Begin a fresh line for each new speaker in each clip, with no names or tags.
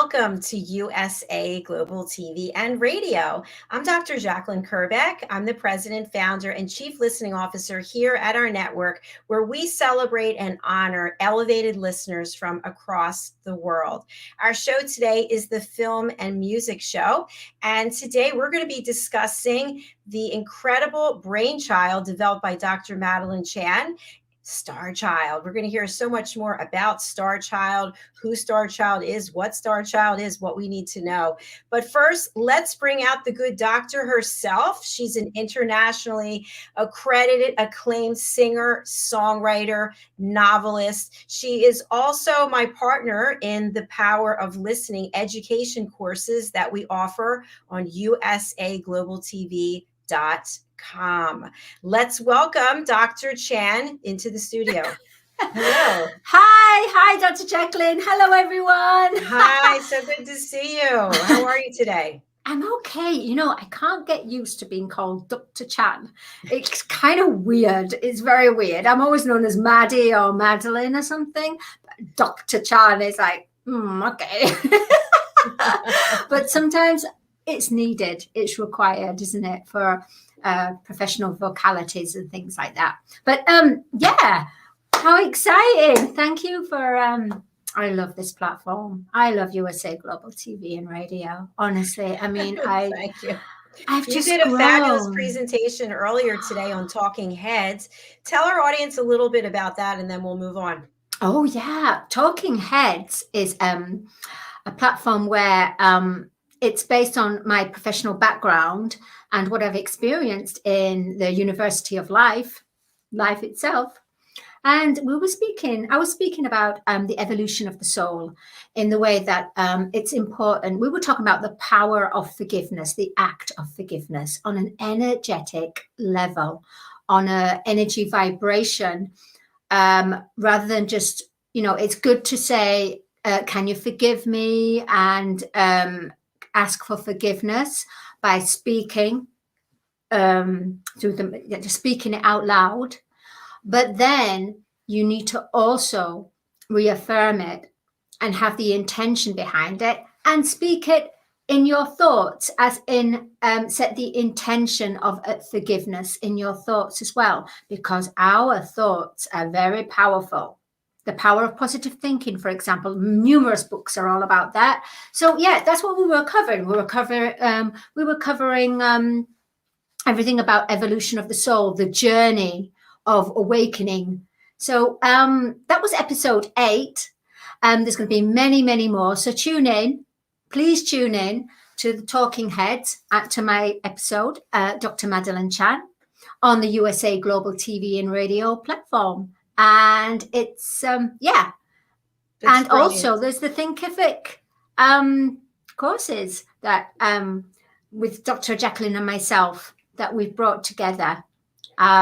welcome to USA Global TV and Radio. I'm Dr. Jacalyn Kerbeck. I'm the president, founder, and chief listening officer here at our network, where we celebrate and honor elevated listeners from across the world. Our show today is the Film and Music Show, and today we're going to be discussing the incredible brainchild developed by Dr. Madalene Chan, Star Child. We're going to hear so much more about Star Child, who Star Child is, what Star Child is, what we need to know. But first, let's bring out the good doctor herself. She's an internationally accredited, acclaimed singer, songwriter, novelist. She is also my partner in the Power of Listening education courses that we offer on usaglobaltv.com. Let's welcome Dr. Chan into the studio. Hello.
Hi, Dr. Jacalyn. Hello, everyone.
Hi, so good to see you. How are you today?
I'm okay. You know, I can't get used to being called Dr. Chan. It's kind of weird. It's very weird. I'm always known as Maddie or Madalene or something. But Dr. Chan is like, okay. But sometimes it's needed. It's required, isn't it, for professional vocalities and things like that. But yeah, how exciting. Thank you for I love this platform. I love USA Global TV and Radio. Honestly, I mean,
Thank you.
You
did a fabulous presentation earlier today on Talking Heads. Tell our audience a little bit about that, and then we'll move on.
Oh yeah, Talking Heads is a platform where it's based on my professional background and what I've experienced in the University of Life itself. And I was speaking about the evolution of the soul in the way that it's important. We were talking about the power of forgiveness, the act of forgiveness on an energetic level, on an energy vibration, rather than just, it's good to say, can you forgive me? And ask for forgiveness by speaking speaking it out loud. But then you need to also reaffirm it and have the intention behind it and speak it in your thoughts, as in set the intention of forgiveness in your thoughts as well, because our thoughts are very powerful. The power of positive thinking, for example, numerous books are all about that. So yeah, that's what we were covering. We were covering everything about evolution of the soul, the journey of awakening. So that was episode 8. There's going to be many, many more. So please tune in to the Talking Heads, to my episode, Dr. Madalene Chan, on the USA Global TV and Radio platform. And it's and brilliant. Also there's the Thinkific courses that with Dr. Jacalyn and myself that we've brought together,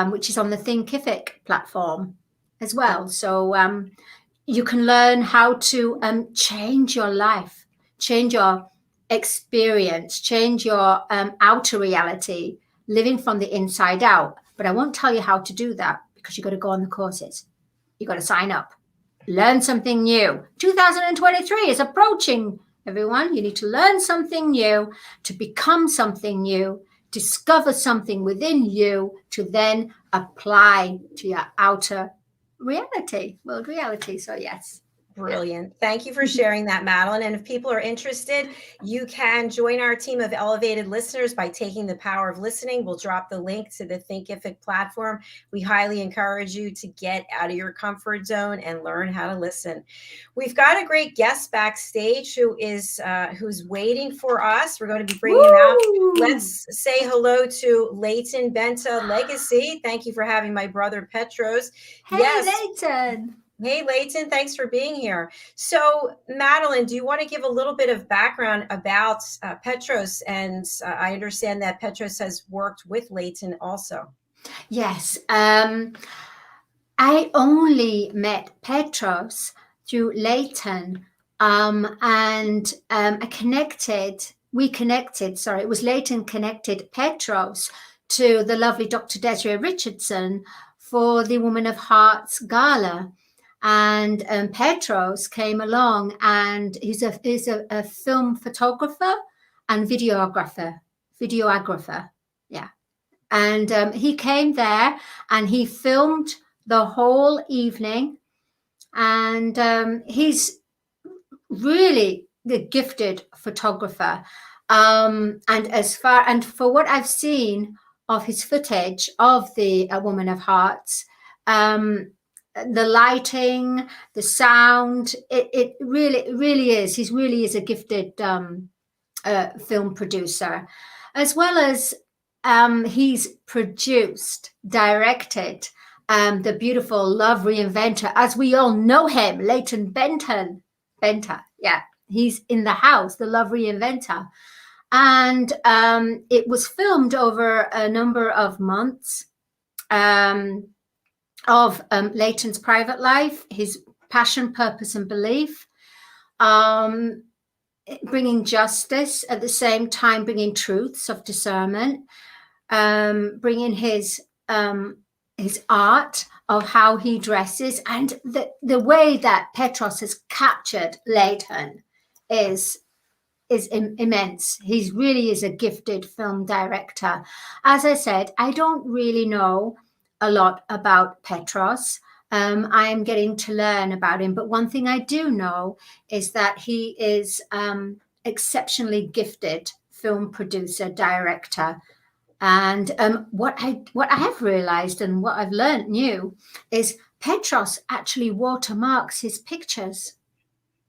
which is on the Thinkific platform as well. So you can learn how to change your life, change your experience, change your outer reality, living from the inside out. But I won't tell you how to do that, because you've got to go on the courses. You've got to sign up. Learn something new. 2023 is approaching, everyone. You need to learn something new, to become something new, discover something within you, to then apply to your outer reality, world reality. So yes.
Brilliant. Thank you for sharing that, Madalene. And if people are interested, you can join our team of elevated listeners by taking the power of listening. We'll drop the link to the Thinkific platform. We highly encourage you to get out of your comfort zone and learn how to listen. We've got a great guest backstage who's waiting for us. We're going to be bringing him out. Let's say hello to Leighton Benta Legacy. Thank you for having my brother Petros.
Hey, yes. Leighton.
Hey, Leighton, thanks for being here. So, Madalene, do you want to give a little bit of background about Petros? And I understand that Petros has worked with Leighton also.
Yes. I only met Petros through Leighton, and we connected, it was Leighton connected Petros to the lovely Dr. Desiree Richardson for the Woman of Hearts Gala. And Petros came along, and he's a film photographer and videographer. Yeah. And he came there and he filmed the whole evening. And he's really the gifted photographer. And for what I've seen of his footage of the A Woman of Hearts, the lighting, the sound, it really is. He really is a gifted film producer, as well as he's produced, directed the beautiful Love Reinventor, as we all know him, Leighton Benter. Yeah, he's in the house, the Love Reinventor. And it was filmed over a number of months of Leighton's private life, his passion, purpose, and belief, bringing justice, at the same time bringing truths of discernment, bringing his art of how he dresses, and the way that Petros has captured Leighton is immense. He really is a gifted film director. As I said, I don't really know a lot about Petros. I am getting to learn about him, but one thing I do know is that he is exceptionally gifted film producer, director. And what I have realized and what I've learned new is Petros actually watermarks his pictures,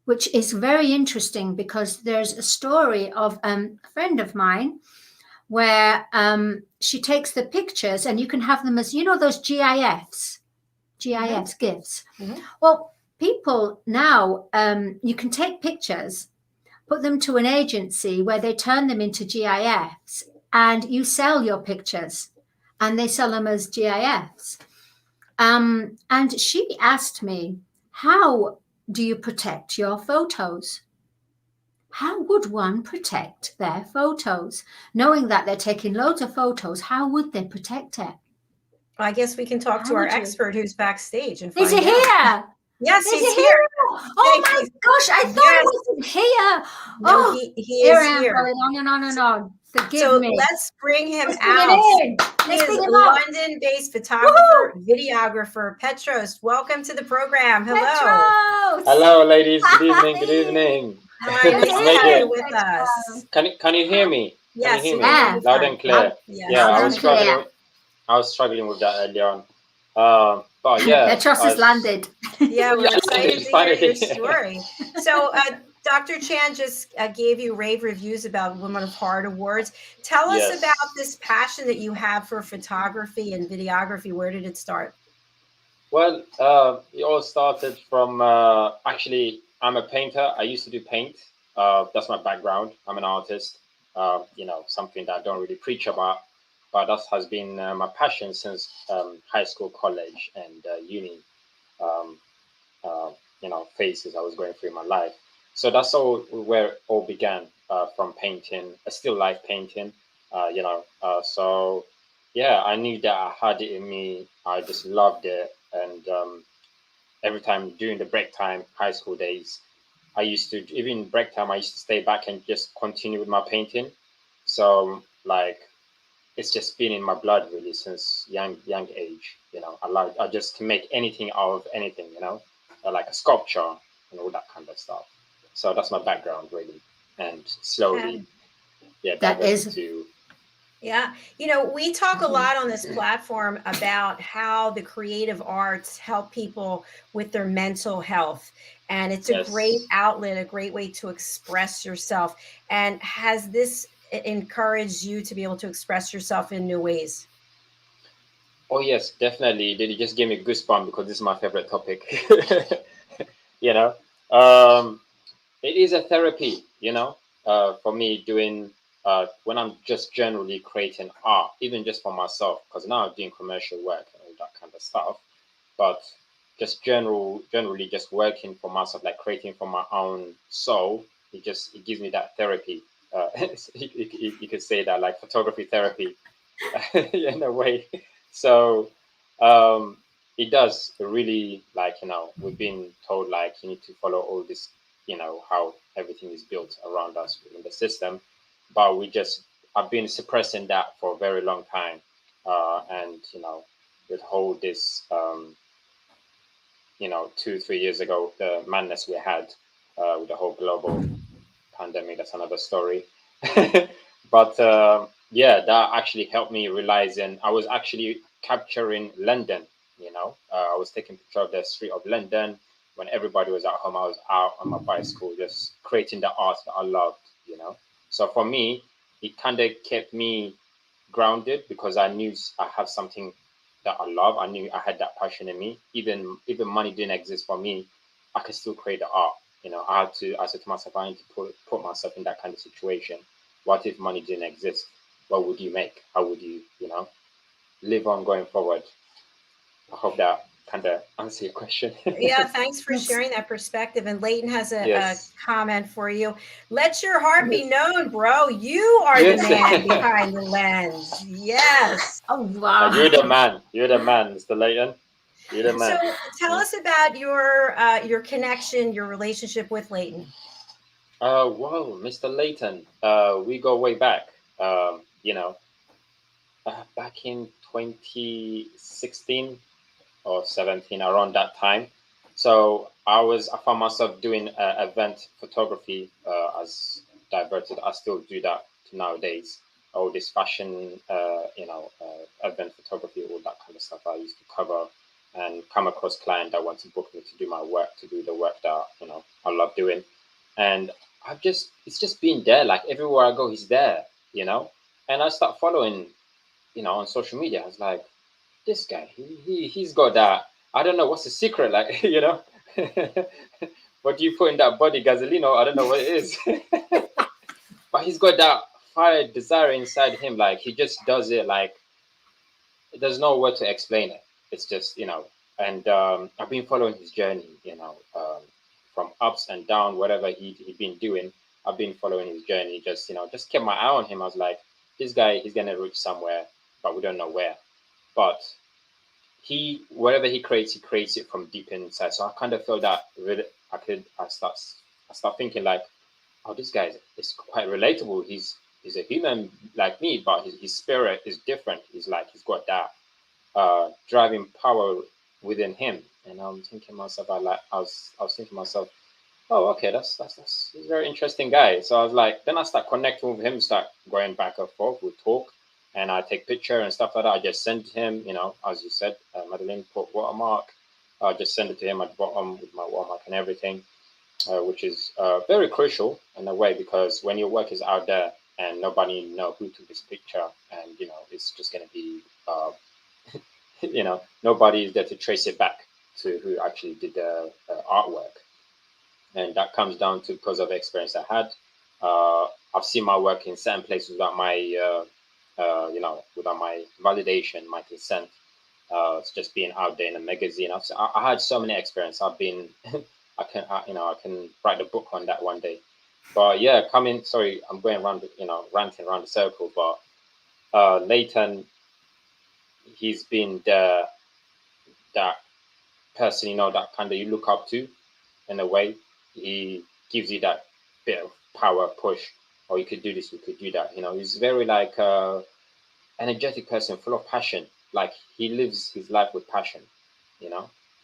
which is very interesting, because there's a story of a friend of mine where she takes the pictures, and you can have them as, you know, those GIFs, GIFs.
Mm-hmm.
Well, people now, you can take pictures, put them to an agency where they turn them into GIFs, and you sell your pictures, and they sell them as GIFs. And she asked me, how do you protect your photos? How would one protect their photos? Knowing that they're taking loads of photos, how would they protect it?
I guess we can talk to our expert who's backstage and find
Is he
out.
here?
Yes, he's here.
Oh my gosh, I thought he wasn't here.
No,
Oh,
he is here.
Going on and on and on. Forgive
So
me.
let's bring him
Let's
out.
bring him in.
He
Let's
is
bring him out.
London-based photographer, videographer Petros. Welcome to the program. Hello.
Petros.
Hello, ladies. Good evening. Good evening.
Hi, nice to have you with us.
Can you hear me?
Yes,
can you hear me?
Yeah.
Loud and clear.
Yeah,
I was struggling with that earlier on. But yeah,
Petros has landed.
Yeah, we're excited to hear your
finally.
story. So, Dr. Chan just gave you rave reviews about Women of Heart Awards. Tell us
Yes.
about this passion that you have for photography and videography. Where did it start?
Well, it all started from actually, I'm a painter. I used to do paint. That's my background. I'm an artist. Something that I don't really preach about, but that has been my passion since high school, college, and uni. Phases I was going through in my life. So that's all where it all began, from painting. I still like painting. So yeah, I knew that I had it in me. I just loved it, and every time during the break time, high school days, I used to, even break time, I used to stay back and just continue with my painting. So like, it's just been in my blood really since young age. I just can make anything out of anything. Like a sculpture and all that kind of stuff. So that's my background really, and slowly,
that is
to.
Yeah. We talk a lot on this platform about how the creative arts help people with their mental health. And it's a great outlet, a great way to express yourself. And has this encouraged you to be able to express yourself in new ways?
Oh, yes, definitely. They just gave me goosebumps because this is my favorite topic. It is a therapy, for me doing when I'm just generally creating art, even just for myself, because now I'm doing commercial work and all that kind of stuff. But just generally just working for myself, like creating for my own soul, it gives me that therapy. You could say that, like photography therapy, in a way. So it does really, like, we've been told like you need to follow all this, how everything is built around us within the system, but I've been suppressing that for a very long time, and with whole this 2-3 years ago, the madness we had with the whole global pandemic, that's another story. But yeah, that actually helped me realize, and I was actually capturing London. I was taking picture of the street of London when everybody was at home. I was out on my bicycle, just creating the art that I loved. So for me, it kind of kept me grounded because I knew I have something that I love. I knew I had that passion in me. Even money didn't exist for me, I could still create the art. I said to myself, I need to put myself in that kind of situation. What if money didn't exist? What would you make? How would you, live on going forward? I hope that kind of answer your question.
Yeah, thanks for
Yes.
sharing that perspective. And Leighton has a
Yes.
comment for you. Let your heart be
Yes.
known, bro. You are the
Yes.
man behind the lens. Yes.
Oh, wow.
You're the man. You're the man, Mr. Layton. You're the
So
man.
tell us about your connection, your relationship with Leighton.
Well, Mr. Layton, we go way back. Back in 2016 or 17, around that time. So I found myself doing event photography as diverted. I still do that to nowadays. All this fashion, event photography, all that kind of stuff I used to cover, and come across client that want to book me to do my work, to do the work that I love doing, and it's just been there. Like everywhere I go, he's there, and I start following, on social media. I was like, this guy, he's got that. I don't know what's the secret, like, what do you put in that body, gasolino? I don't know what it is, but he's got that fire desire inside him. Like he just does it. Like there's no word to explain it. It's just and I've been following his journey. From ups and down, whatever he'd been doing. I've been following his journey. Just just kept my eye on him. I was like, this guy, he's gonna reach somewhere, but we don't know where. But whatever he creates it from deep inside. So I kind of felt that really I start thinking like, oh, this guy is quite relatable. He's a human like me, but his spirit is different. He's got that driving power within him. And I'm thinking myself, I was thinking myself, oh, okay, that's he's a very interesting guy. So I was like, then I start connecting with him, start going back and forth, we talk, and I take picture and stuff like that. I just send him, as you said, Madalene put watermark. I just send it to him at the bottom with my watermark and everything, which is very crucial in a way, because when your work is out there and nobody know who took this picture, and it's just gonna be nobody is there to trace it back to who actually did the artwork. And that comes down to because of the experience I had. I've seen my work in certain places without my validation, my consent. It's just being out there in a magazine. I had so many experiences. I've been, I can write a book on that one day. But yeah, sorry, I'm going around, ranting around the circle. But Leighton, he's been that person, that kind of you look up to in a way. He gives you that bit of power push, or you could do this, you could do that. He's very like energetic person, full of passion. Like he lives his life with passion,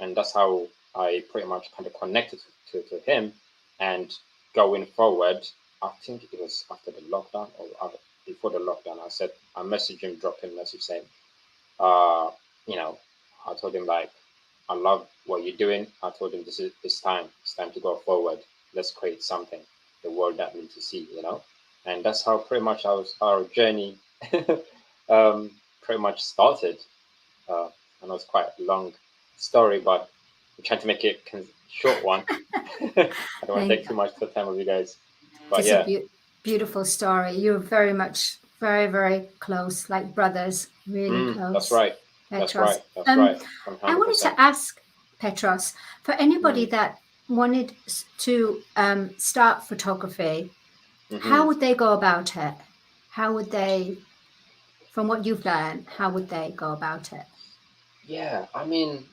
and that's how I pretty much kind of connected to him. And going forward, I think it was after the lockdown or before the lockdown, I messaged him, dropped him a message saying, uh, you know, I told him like, I love what you're doing. I told him it's time. It's time to go forward. Let's create something the world that needs to see, And that's how pretty much our journey pretty much started. I know it's quite a long story, but I'm trying to make it short one. I don't want to take too much of the time of you guys. But
It's
yeah.
a beautiful story. You're very much, very, very close, like brothers, really close.
That's right.
Petros.
That's right. That's right. 100%.
I wanted to ask Petros, for anybody that wanted to start photography, how would they go about it? How would they, from what you've learned, how would they go about it?
Yeah, I mean,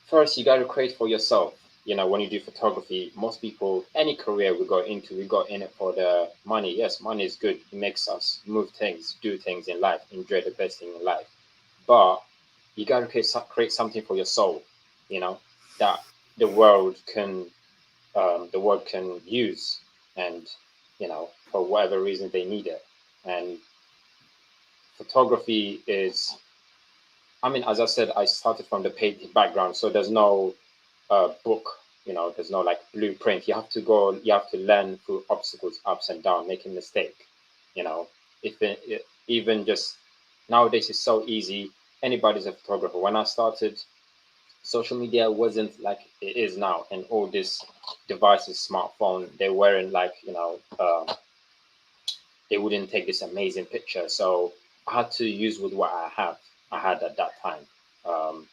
first you got to create for yourself. When you do photography, most people, any career we got into, we got in it for the money. Yes, money is good. It makes us move things, do things in life, enjoy the best thing in life. But you got to create something for your soul, that the world can use, and for whatever reason they need it. And photography is, I mean, as I said, I started from the painting background, so there's no book, there's no like blueprint. You have to learn through obstacles, ups and downs, making mistake. You know, if even just nowadays it's so easy. Anybody's a photographer. When I started, social media wasn't like it is now, and all these devices, smartphone, they weren't like they wouldn't take this amazing picture. So I had to use with what I had at that time. Um,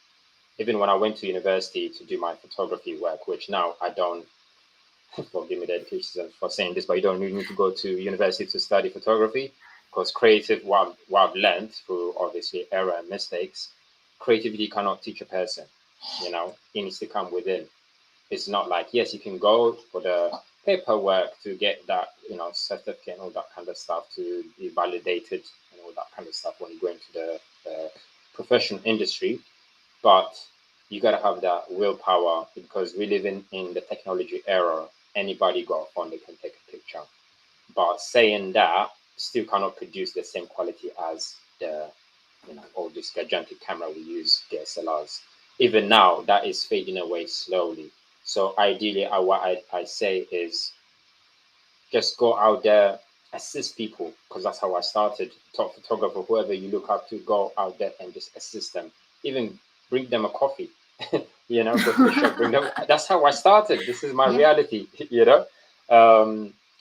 Even when I went to university to do my photography work, which now I don't, forgive me the education for saying this, but you don't need to go to university to study photography, because what I've learned through obviously error and mistakes, creativity cannot teach a person. It needs to come within. It's not like, yes, you can go for the paperwork to get that, certificate and all that kind of stuff to be validated and all that kind of stuff when you go into the professional industry. But you got to have that willpower, because we live in the technology era. Anybody got a phone, they can take a picture. But saying that, still cannot produce the same quality as the, all this gigantic camera we use, DSLRs. Even now, that is fading away slowly. So ideally, what I say is just go out there, assist people, because that's how I started. Top photographer, whoever you look up to, go out there and just assist them. Even bring them a coffee. Go to the shop, bring them. That's how I started. This is my
Yeah.
reality.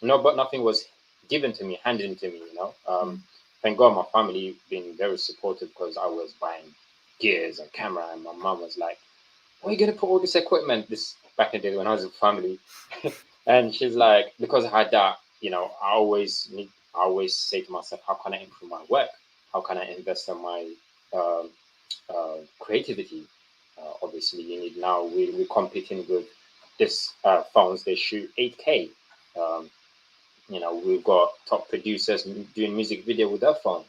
No, but nothing was given to me, handed to me. Thank God my family been very supportive, because I was buying gears and camera, and my mom was like, "Where are you gonna put all this equipment?" This back in the day when I was with family. And she's like, because I had that, I always say to myself, how can I improve my work? How can I invest in my um, creativity? Obviously, you need now, we're competing with this phones, they shoot 8K. Um, we've got top producers doing music video with their phone.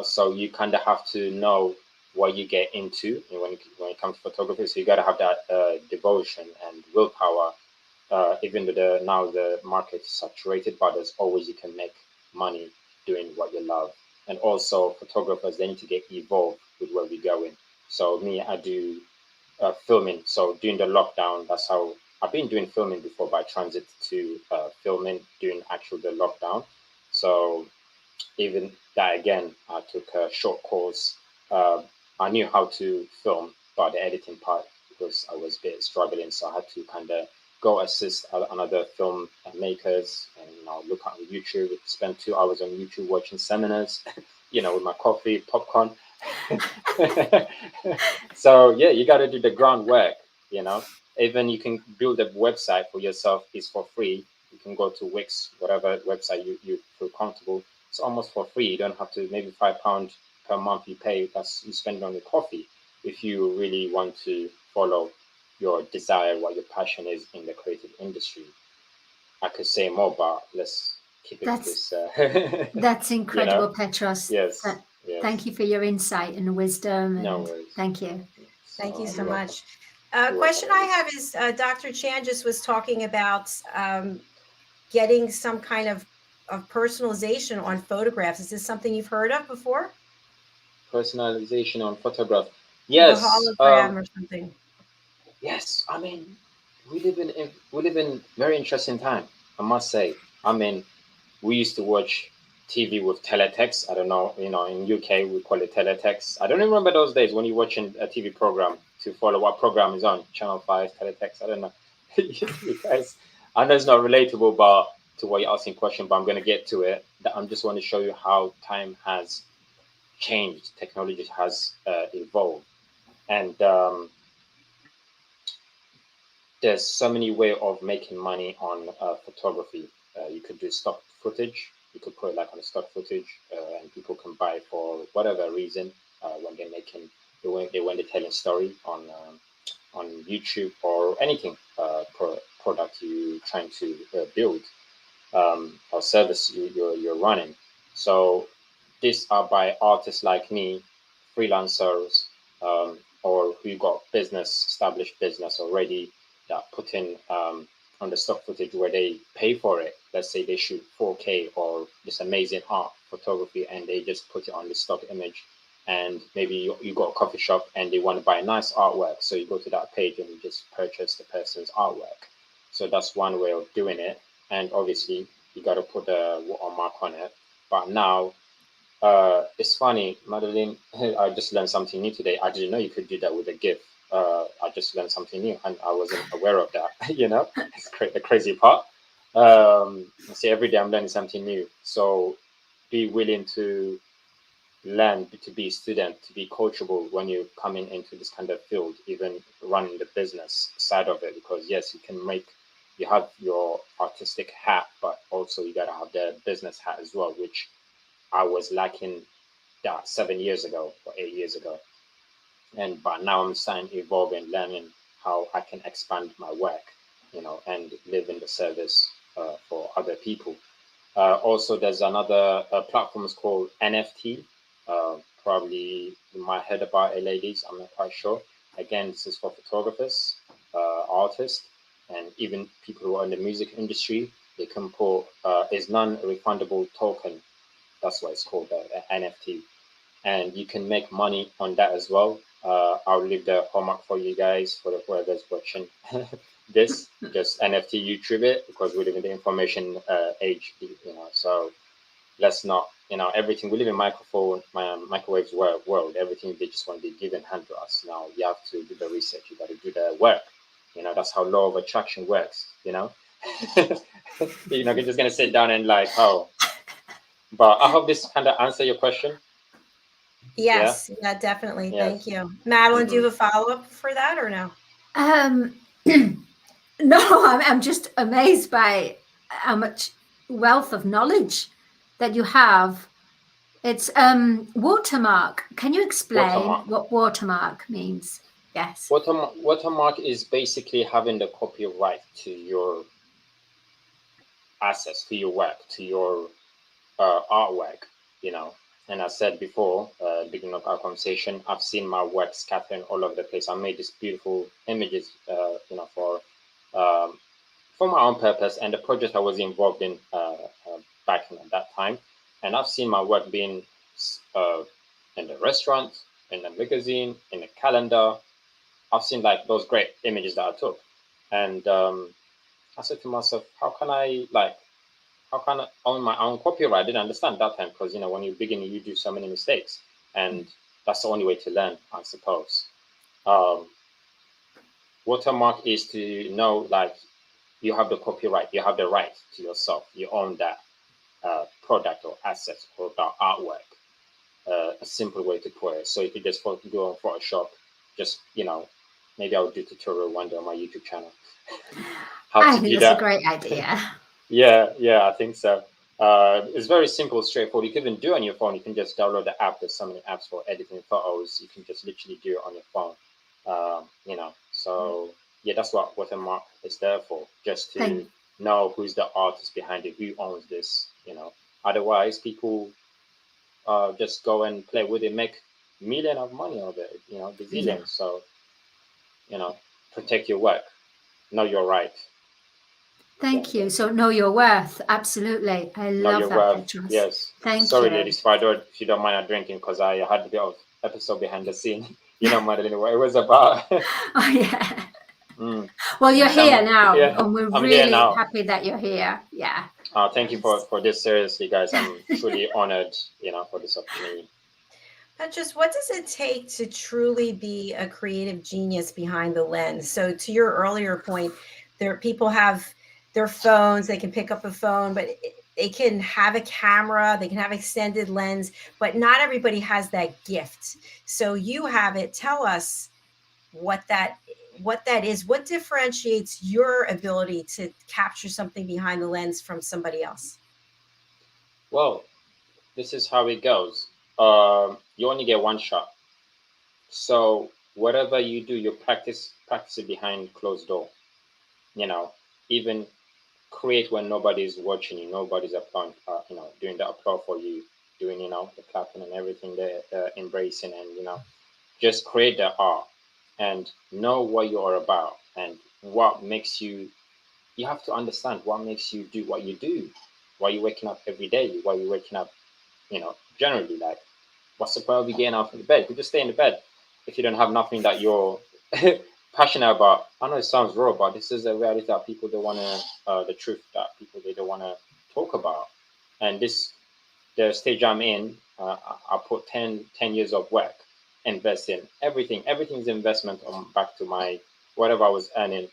So you kind of have to know what you get into when it comes to photography. So you got to have that devotion and willpower. Even though now the market is saturated, but there's always you can make money doing what you love. And also photographers, they need to get evolved with where we're going. So me, I do filming. So during the lockdown, that's how I've been doing filming before, by transit to filming during actual the lockdown. So even that again, I took a short course. I knew how to film, but the editing part, because I was a bit struggling, so I had to kind of go assist another film makers, and look at YouTube. Spend 2 hours on YouTube watching seminars, with my coffee, popcorn. So yeah, you got to do the groundwork. Even you can build a website for yourself. It's for free. You can go to Wix, whatever website you feel comfortable. It's almost for free. You don't have to, maybe £5 per month you pay. That's you spend on your coffee. If you really want to follow your desire, what your passion is in the creative industry. I could say more, but let's keep it to
That's
this.
that's
You know,
incredible, Petros.
yes,
Thank
yes.
you for your insight and wisdom,
No
and
worries.
thank you.
Thank you
So
so
you're welcome.
much.
You're welcome,
Question I
Elise.
have is Dr. Chan just was talking about getting some kind of personalization on photographs. Is this something you've heard of before?
Personalization on photograph.
Like a
Yes.
hologram or something?
Yes. I mean, we live in very interesting time. I must say. I mean, we used to watch TV with teletext. I don't know. In UK we call it teletext. I don't remember those days when you're watching a TV program to follow what program is on Channel 5 teletext. I don't know. You guys, I know it's not relatable, but to what you're asking question, but I'm going to get to it. That I'm just want to show you how time has changed, technology has evolved, and there's so many way of making money on photography. You could do stock footage. You could put it like on a stock footage, and people can buy for whatever reason when they're making the when they're telling story on YouTube or anything product you trying to build or service you're running. So these are by artists like me, freelancers, or who got established business already that put in on the stock footage where they pay for it. Let's say they shoot 4K or this amazing art photography and they just put it on the stock image. And maybe you got a coffee shop and they want to buy nice artwork. So you go to that page and you just purchase the person's artwork. So that's one way of doing it. And obviously, you got to put a watermark on it. But now, it's funny, Madeline, I just learned something new today. I didn't know you could do that with a GIF. I just learned something new and I wasn't aware of that, It's the crazy part. See, every day I'm learning something new. So be willing to learn, to be a student, to be coachable when you're coming into this kind of field, even running the business side of it, because yes, you have your artistic hat, but also you gotta have the business hat as well, which I was lacking that 7 years ago or 8 years ago. But now I'm starting to evolve and learning how I can expand my work, and live in the service for other people. Also, there's another platform called NFT. Probably you might heard about it, ladies. I'm not quite sure. Again, this is for photographers, artists, and even people who are in the music industry. They can put is non-refundable token. That's what it's called, NFT, and you can make money on that as well. I'll leave the homework for you guys for the whoever's watching this. Just NFT YouTube it because we live in the information age, So let's not, everything we live in microwaves world. Everything they just want to be given hand to us. Now you have to do the research. You got to do the work. That's how law of attraction works. You're just gonna sit down and like, oh. But I hope this kind of answer your question.
Yes, yeah, definitely.
Yes.
Thank you. Madeline, do you have a follow-up for that or no?
No, I'm just amazed by how much wealth of knowledge that you have. It's watermark. Can you explain what watermark means? Yes.
Watermark is basically having the copyright to your assets, to your work, to your artwork, And I said before, beginning of our conversation, I've seen my work scattered all over the place. I made these beautiful images, for my own purpose and the project I was involved in back at that time. And I've seen my work being in the restaurant, in the magazine, in the calendar. I've seen like those great images that I took. And I said to myself, how can I own my own copyright? I didn't understand that time because, when you're beginning, you do so many mistakes. And that's the only way to learn, I suppose. Watermark is to know, like, you have the copyright, you have the right to yourself. You own that product or asset or that artwork. A simple way to put it. So you could just go on Photoshop, just, maybe I'll do a tutorial one day on my YouTube channel.
I think that's a great idea.
Yeah, I think so. It's very simple, straightforward. You can even do it on your phone. You can just download the app. There's so many apps for editing photos. You can just literally do it on your phone. So yeah, that's what watermark is there for, just to know who's the artist behind it, who owns this. Otherwise, people just go and play with it, make millions of money of it. Gazillions. Yeah. So protect your work, know your right.
Thank you. So know your worth. Absolutely. I love that, Petros.
Yes.
Thank
Sorry,
you.
ladies, if you don't mind drinking, because I had a bit of episode behind the scene. Madeline, what it was about.
Oh, yeah. Well, you're here now, and we're really happy that you're here. Yeah.
Thank you for this. Seriously, guys, I'm truly honored, for this opportunity.
Petros, what does it take to truly be a creative genius behind the lens? So to your earlier point, people have their phones, they can pick up a phone, but they can have a camera, they can have extended lens, but not everybody has that gift. So you have it. Tell us what that is. What differentiates your ability to capture something behind the lens from somebody else?
Well, this is how it goes. You only get one shot. So whatever you do, you practice it behind closed door. You know, even create when nobody's watching you, nobody's applauding, doing the applause for you, doing, the clapping and everything, the embracing, and just create the art and know what you're about and what makes you. You have to understand what makes you do what you do. Why you waking up every day? Why you waking up? Generally, like, what's the point of you getting out of the bed? You just stay in the bed if you don't have nothing that you're passionate about. I know it sounds raw, but this is a reality that people don't want to, the truth that people they don't want to talk about. And the stage I'm in, I put 10 years of work, invest in everything. Everything's investment on back to my whatever I was earning,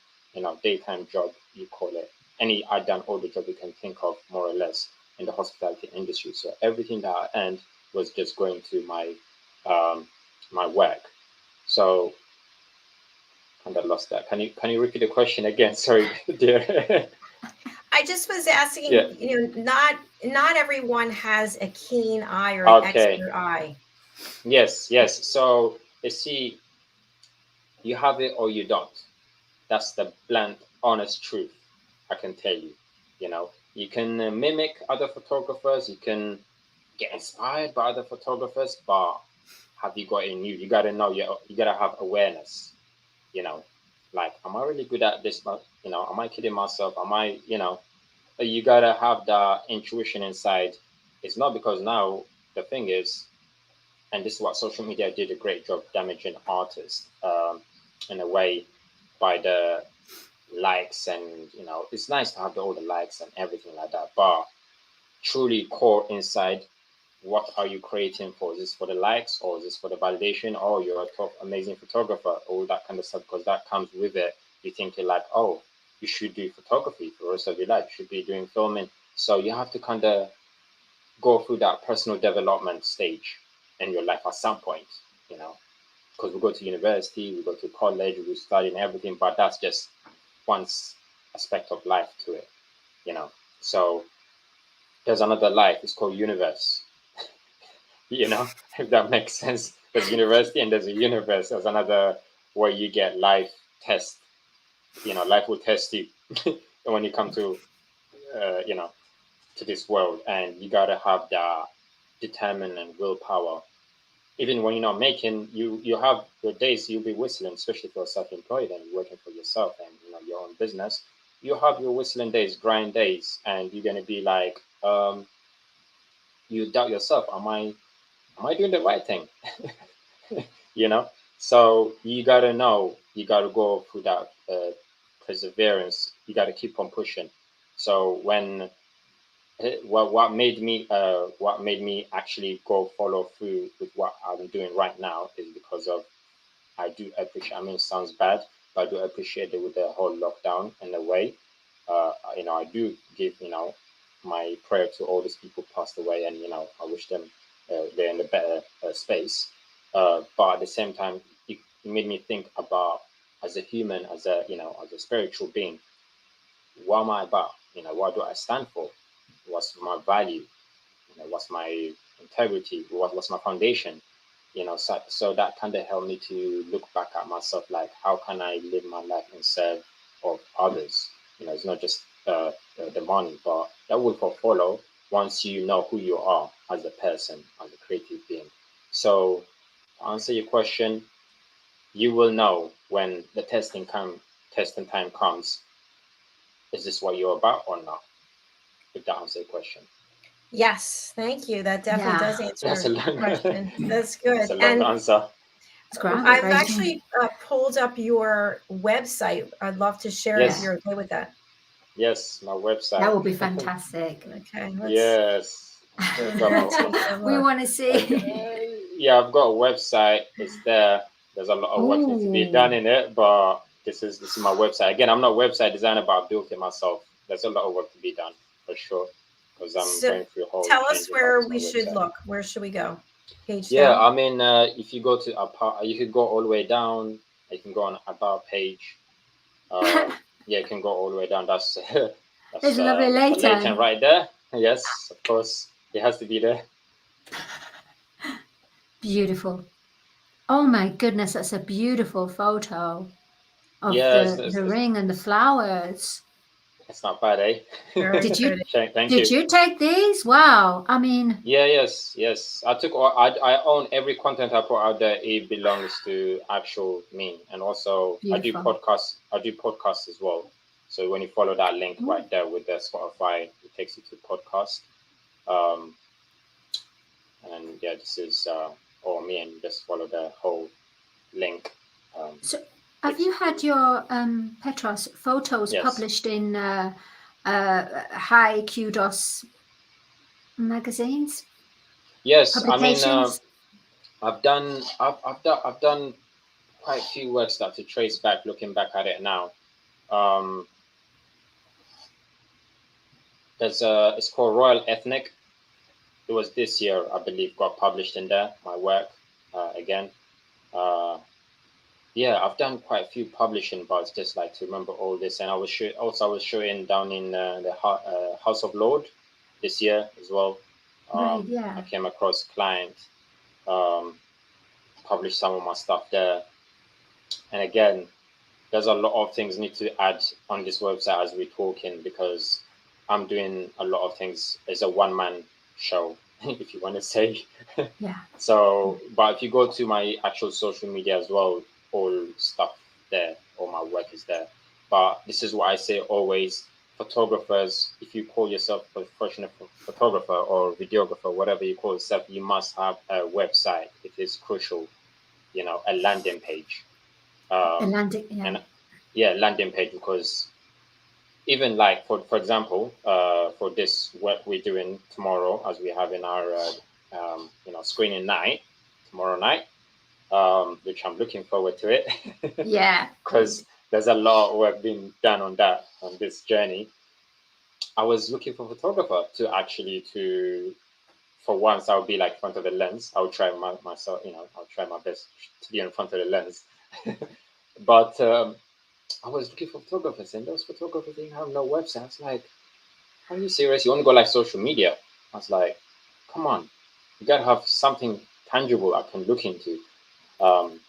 daytime job, you call it. I done all the job you can think of, more or less, in the hospitality industry. So everything that I earned was just going to my work. So kind of lost that. Can you repeat the question again? Sorry, dear.
I just was asking,
Yeah.
not everyone has a keen eye or an
Okay.
expert eye.
Yes. So you see, you have it or you don't. That's the blunt, honest truth. I can tell you. You can mimic other photographers. You can get inspired by other photographers, but have you got in you? You gotta know. You gotta have awareness. You know, like, am I really good at this? But am I kidding myself? Am I? You gotta have the intuition inside. It's not because now the thing is, and this is what social media did a great job damaging artists, in a way, by the likes. And it's nice to have all the likes and everything like that, but truly core inside, what are you creating for? Is this for the likes, or is this for the validation? Oh, you're a top amazing photographer, all that kind of stuff, because that comes with it. You think you're like, oh, you should do photography for the rest of your life, you should be doing filming. So you have to kind of go through that personal development stage in your life at some point, you know, because we go to university, we go to college, we study and everything, but that's just one aspect of life to it, you know. So there's another life, it's called universe, if that makes sense. There's university and there's a universe. There's another where you get life test. Life will test you when you come to, uh, you know, to this world, and you gotta have that determined and willpower. Even when you're not making, you have your days you'll be whistling, especially if you're self-employed and you're working for yourself and your own business. You have your whistling days, grind days, and you're gonna be like, you doubt yourself. Am I doing the right thing? you know. So you gotta know, you gotta go through that perseverance. You gotta keep on pushing. So when what made me actually go follow through with what I'm doing right now is because of, I do appreciate. I mean, it sounds bad, but I do appreciate it with the whole lockdown in a way. I do give my prayer to all these people passed away, and I wish them they're in a better space. But at the same time, it made me think about, as a human, as a spiritual being, what am I about? What do I stand for? What's my value? What's my integrity? What's my foundation? So that kind of helped me to look back at myself, like, how can I live my life and serve of others? It's not just the money, but that will follow once you know who you are as a person, as a creative being. So to answer your question, you will know when the testing time comes. Is this what you're about or not? If that answers your question.
Yes, thank you. That definitely
Yeah,
does
That's a
answer the
long,
question. That's
that's
good.
a long
And
answer.
it's great.
I've
Very good.
actually pulled up your website. I'd love to share it if
Yeah,
Yes,
you're okay with that.
yes, my
that
website.
will be fantastic.
Okay, let's
Yes,
go
got
there
my
and take a
We
look.
want to see.
yeah, I've got a website. It's there. There's a lot of work needs to be done
Oh,
in it, but this is my website. Again, I'm not a website designer, but I built it myself. There's a lot of work to be done for sure, because I'm
So
going through a whole
tell us
changing of
where
my
we should
website.
look. Where should we go? Page
Yeah,
down?
I mean, if you go to about, you could go all the way down. You can go on about page. Yeah, you can go all the way down. That's
there's a lovely
Mr. Layton
Leighton.
right there. Yes, of course, he has to be there.
Beautiful. Oh my goodness, that's a beautiful photo of
Yes,
the ring and the flowers.
it's not bad, eh?
Very
Did you
pretty.
Thank
did
you.
you take these? Wow. I mean,
Yeah, yes. I took all. I own every content I put out there. It belongs to actual me, and also I do
beautiful.
podcasts. I do podcasts as well. So when you follow that link
Ooh.
right there with the Spotify, it takes you to podcast. Um, and yeah, this is all me, and you just follow the whole link. Um,
So, have
takes
you
you
had
to
your Petros photos
yes,
published in high kudos magazines,
yes. I mean,
publications?
I've done quite a few works that to trace back, looking back at it now. Um, there's it's called Royal Ethnic. It was this year, I believe, got published in there. My work again. Uh, yeah, I've done quite a few publishing, but it's just like to remember all this. And I was showing down in the House of Lord this year as well.
Right,
I
yeah.
came across a client, um, published some of my stuff there, and again, there's a lot of things need to add on this website as we're talking because I'm doing a lot of things as a one man show, if you want to say.
Yeah.
So, but if you go to my actual social media as well, all stuff there, all my work is there. But this is what I say always: photographers, if you call yourself a professional photographer or videographer, whatever you call yourself, you must have a website. It is crucial, a landing page.
Atlantic, yeah.
And yeah, landing page, because even like for example, for this work we're doing tomorrow, as we have in our screening night tomorrow night, which I'm looking forward to it
Yeah.
because there's a lot of work being done on this journey. I was looking for a photographer to actually to for once I'll be like front of the lens. I'll try myself, I'll try my best to be in front of the lens. But I was looking for photographers, and those photographers didn't have no website. I was like, are you serious? You want to go like social media? I was like, come on, you gotta have something tangible I can look into. Um,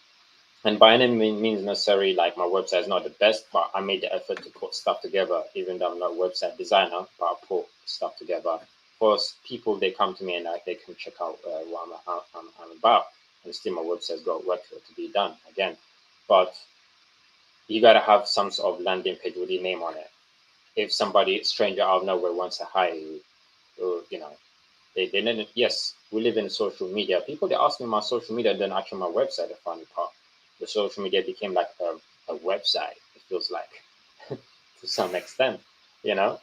and by any means necessary, like my website is not the best, but I made the effort to put stuff together, even though I'm not a website designer, but I put stuff together. For people, they come to me and they can check out what I'm about. And still, my website's got work to be done again. But you got to have some sort of landing page with your name on it. If somebody stranger out of nowhere wants to hire you, or they didn't. Yes, we live in social media. People they ask me my social media, then actually my website. The funny part, the social media became like a website. It feels like to some extent, you know.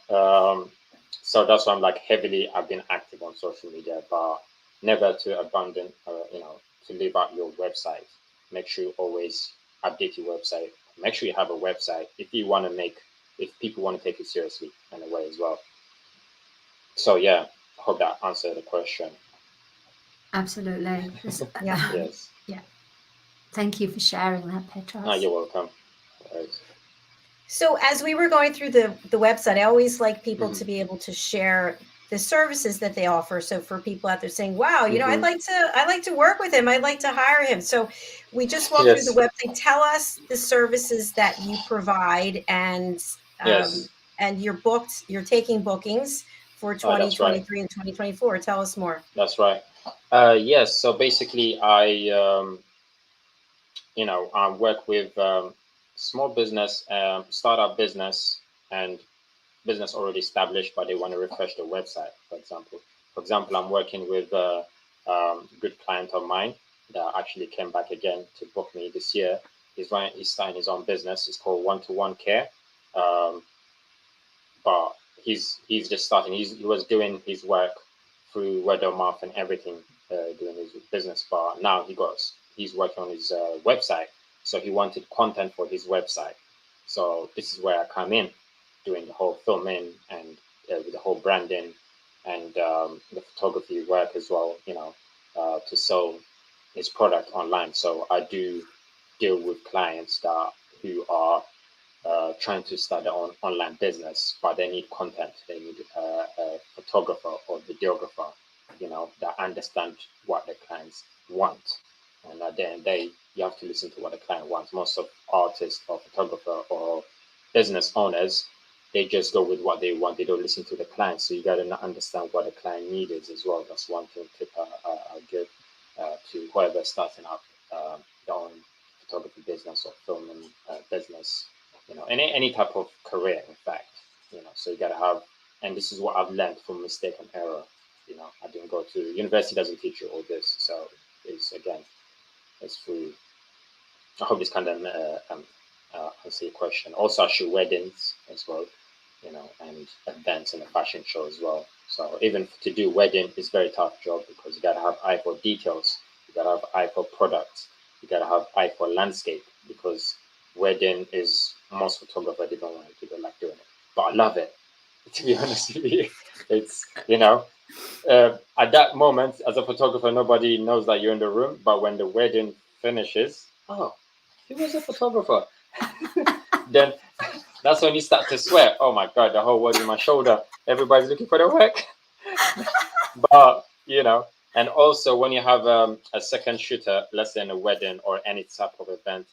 So that's why I'm like heavily. I've been active on social media, but never to abandon, to leave out your website. Make sure you always update your website. Make sure you have a website if you want to if people want to take it seriously in a way as well. So yeah, I hope that answered the question.
Absolutely.
Yeah.
Yes.
Yeah. Thank you for sharing that, Petros.
You're welcome. Right.
So as we were going through the website, I always like people
Mm-hmm.
to be able to share the services that they offer. So for people out there saying, "Wow,
Mm-hmm.
I'd like to work with him. I'd like to hire him." So we just walked through the
Yes.
website. Tell us the services that you provide, um,
Yes.
and you're taking bookings for
That's right.
2023 and 2024. Tell us more.
That's right. Yes. So basically, I work with small business, startup business, and business already established, but they want to refresh their website. For example, I'm working with a good client of mine that actually came back again to book me this year. He's starting his own business. It's called One to One Care. Um, but he's just starting. He was doing his work through word of mouth and everything, doing his business. But now he's working on his website, so he wanted content for his website. So this is where I come in, doing the whole filming and with the whole branding and the photography work as well. To sell his product online. So I do deal with clients that who are trying to start their own online business, but they need content. They need a photographer or videographer, that understand what the clients want. And at the end of the day, you have to listen to what the client wants. Most of artists or photographer or business owners, they just go with what they want. They don't listen to the client. So you got to understand what the client need is as well. That's one thing tip I'll give to whoever's starting up their own photography business or filming business. Any type of career, in fact. So you got to have, and this is what I've learned from mistake and error. I didn't go to university, doesn't teach you all this. So it's through. I hope this kind of answer your question. Also, I shoot weddings as well, and events and a fashion show as well. So even to do wedding is very tough job because you gotta have eye for details, you gotta have eye for products, you gotta have eye for landscape because wedding is most photographers they don't like doing it, but I love it. To be honest with you, it's at that moment as a photographer, nobody knows that you're in the room, but when the wedding finishes, oh, he was a photographer. Then that's when you start to sweat. Oh my God, the whole world in my shoulder. Everybody's looking for their work. But, and also when you have a second shooter, let's say in a wedding or any type of event,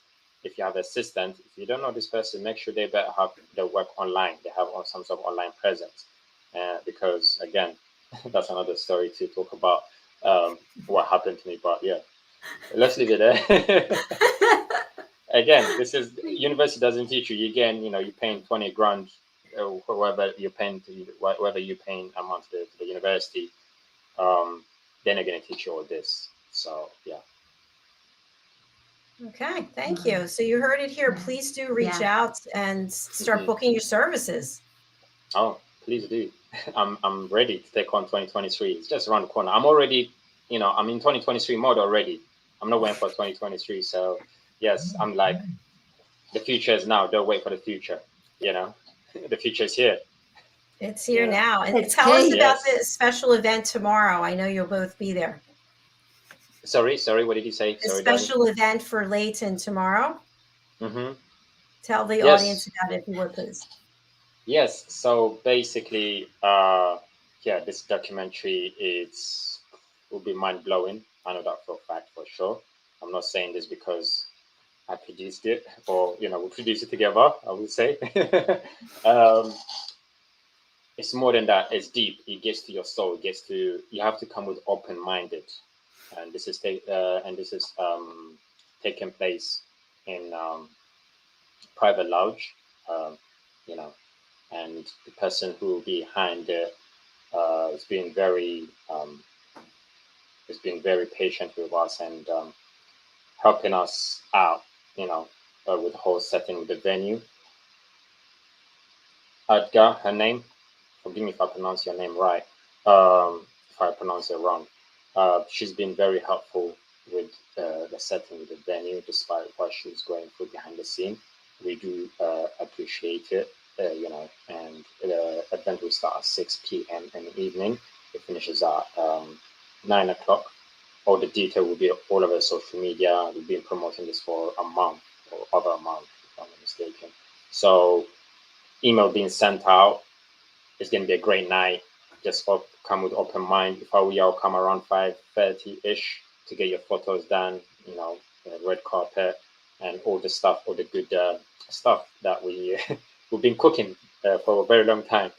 if you have an assistant, if you don't know this person, make sure they better have their work online. They have some sort of online presence. Because, again, that's another story to talk about what happened to me. But, yeah, let's leave it there. Again, this is university doesn't teach you. Again, you're paying 20 grand, whoever you're paying a month to the university. Then they're going to teach you all this. So yeah.
Okay, thank you. So you heard it here. Please do reach out and start booking your services.
Oh, please do. I'm ready to take on 2023. It's just around the corner. I'm already, I'm in 2023 mode already. I'm not waiting for 2023. So yes, I'm like, the future is now. Don't wait for the future. The future is here.
It's here now. And tell us about the special event tomorrow. I know you'll both be there.
Sorry. What did you say?
The special event for Leighton tomorrow.
Mm-hmm.
Tell the audience about it, if you would, please.
Yes. So basically, this documentary will be mind blowing. I know that for a fact, for sure. I'm not saying this because I produced it, or we produced it together. I would say. It's more than that. It's deep. It gets to your soul. You have to come with open-minded, and this is taking place in private lounge. And the person who behind it has been very patient with us and helping us out. With the whole setting with the venue. Edgar, her name. Forgive me if I pronounce your name right. If I pronounce it wrong. She's been very helpful with the setting with the venue, despite what she's going through behind the scene. We do appreciate it, and the event will start at 6 p.m. in the evening. It finishes at 9 o'clock. All the detail will be all over social media. We've been promoting this for a month or over a month, if I'm not mistaken. So email being sent out. It's going to be a great night. Just come with open mind. If I were you, I'll come around 5:30-ish to get your photos done, red carpet and all the stuff, all the good stuff that we've been cooking for a very long time.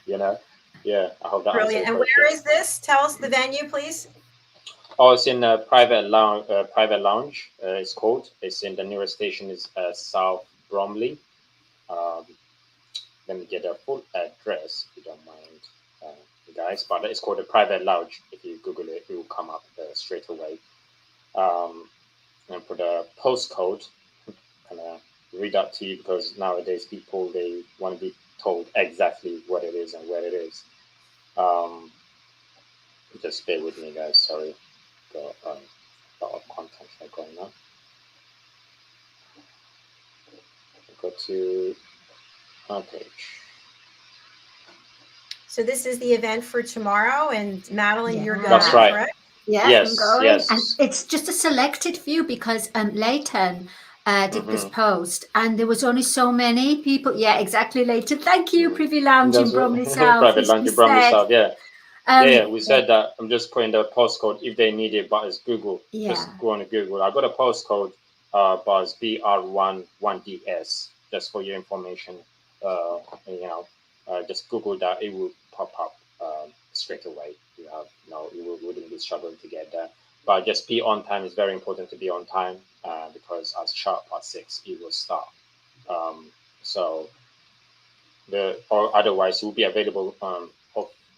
Yeah, I hope that.
Brilliant. And where is this? Tell us the venue, please.
Oh, it's in a private lounge. It's called. It's in the nearest station is South Bromley. Let me get a full address, if you don't mind, guys. But it's called a private lounge. If you Google it, it will come up straight away. And for the postcode, I'm gonna read that to you because nowadays people, they want to be told exactly what it is and where it is. Just bear with me, guys. Sorry, got a lot of content going on. Go to our page.
So this is the event for tomorrow, and Madeline, you're going.
That's right.
Correct?
Yeah,
Yes,
I'm going.
yes.
And it's just a selected few because Leighton did this post, and there was only so many people. Yeah, exactly, Leighton. Thank you, Privy Lounge in Bromley South.
Private Lounge in Bromley South, yeah. Yeah, we said that. I'm just putting the postcode if they need it, but it's Google.
Yeah.
Just go on to Google. I got a postcode, but it's BR11DS, just for your information. Just Google that. It will pop up straight away. You have wouldn't be struggling to get there. But just be on time. It's very important to be on time because at sharp at 6 it will start. So or otherwise it will be available.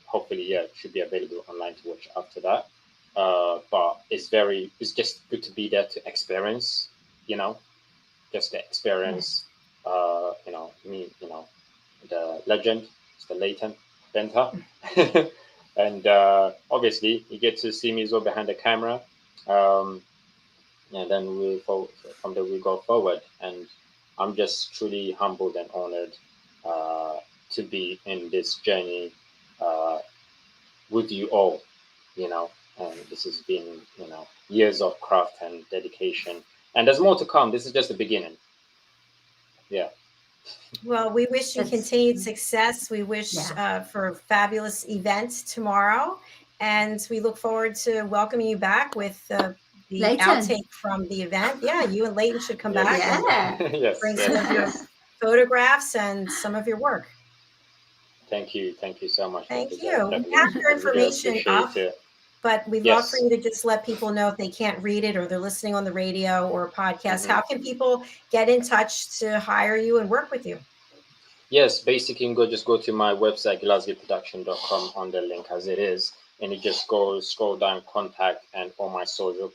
Hopefully, yeah, it should be available online to watch after that. But it's just good to be there to experience, just the experience. The legend, it's the latent Benta, and obviously you get to see me as well behind the camera, and then from there we go forward. And I'm just truly humbled and honored to be in this journey with you all, and this has been, years of craft and dedication, and there's more to come. This is just the beginning. Yeah.
Well, we wish you continued success. We wish for a fabulous event tomorrow, and we look forward to welcoming you back with the outtake from the event. Yeah, you and Leighton should come back and bring some of your photographs and some of your work.
Thank you so much.
Thank you. We have your information up, but we'd love for you to just let people know if they can't read it or they're listening on the radio or a podcast. How can people get in touch to hire you and work with you?
Yes, basically, you can just go to my website, gilazgiproduction.com, on the link as it is, and you just scroll down, contact, and all my social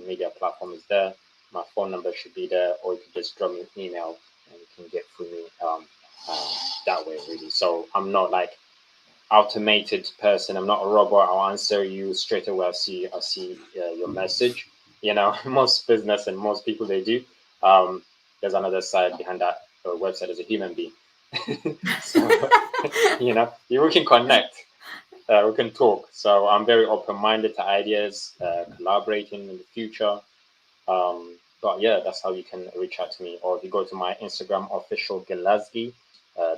media platform is there. My phone number should be there, or you can just drop me an email and you can get through me that way, really. So I'm not like automated person. I'm not a robot. I'll answer you straight away. I see your message. Most business and most people, they do. There's another side behind that website as a human being. So, we can connect. We can talk. So I'm very open-minded to ideas, collaborating in the future. But yeah, that's how you can reach out to me. Or if you go to my Instagram, official Gilazgi,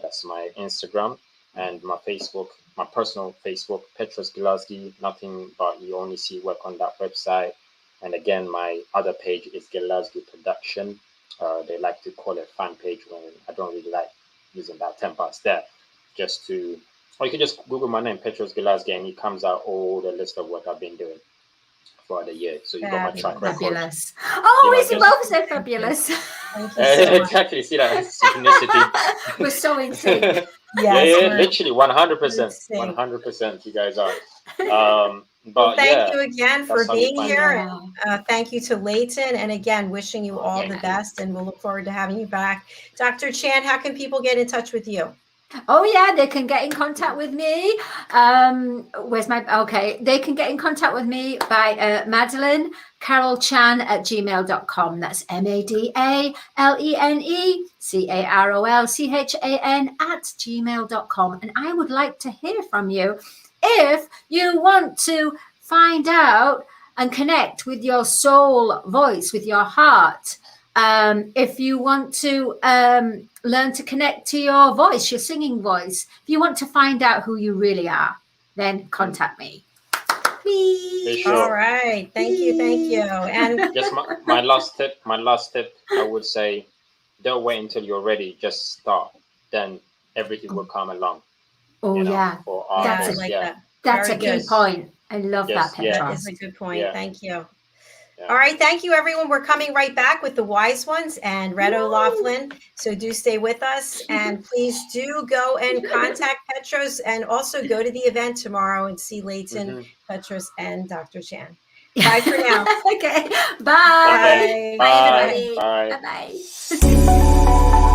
that's my Instagram, and my Facebook, my personal Facebook, Petros Gilazgi. Nothing but you only see work on that website. And again, my other page is Gilazgi Production. They like to call it fan page when I don't really like using that term, but it's there. Or you can just Google my name, Petros Gilazgi, and it comes out all the list of what I've been doing for the year. So you got my track record.
Fabulous. Oh, is it well so fabulous?
Exactly. See that synchronicity.
We're so in sync.
Literally 100%. 100%. You guys are. But
thank you again for being here. And thank you to Leighton. And again, wishing you all the best. And we'll look forward to having you back. Dr. Chan, how can people get in touch with you?
Oh yeah, they can get in contact with me. They can get in contact with me by Madalene Carolchan at gmail.com. That's MADALENE CAROLCHAN at gmail.com. And I would like to hear from you if you want to find out and connect with your soul voice, with your heart. If you want to learn to connect to your voice, your singing voice, if you want to find out who you really are, then contact me.
Sure.
All right. Thank you. And
just my last tip, I would say, don't wait until you're ready. Just start. Then everything will come along.
That's a key point. I love that, Petros.
That is a good point. Thank you. All right. Thank you, everyone. We're coming right back with the Wise Ones and Red O'Loughlin. So do stay with us. And please do go and contact Petros, and also go to the event tomorrow and see Leighton, Petros, and Dr. Chan. Bye for now.
Okay. Bye.
Bye.
Bye, everybody. Bye. Bye.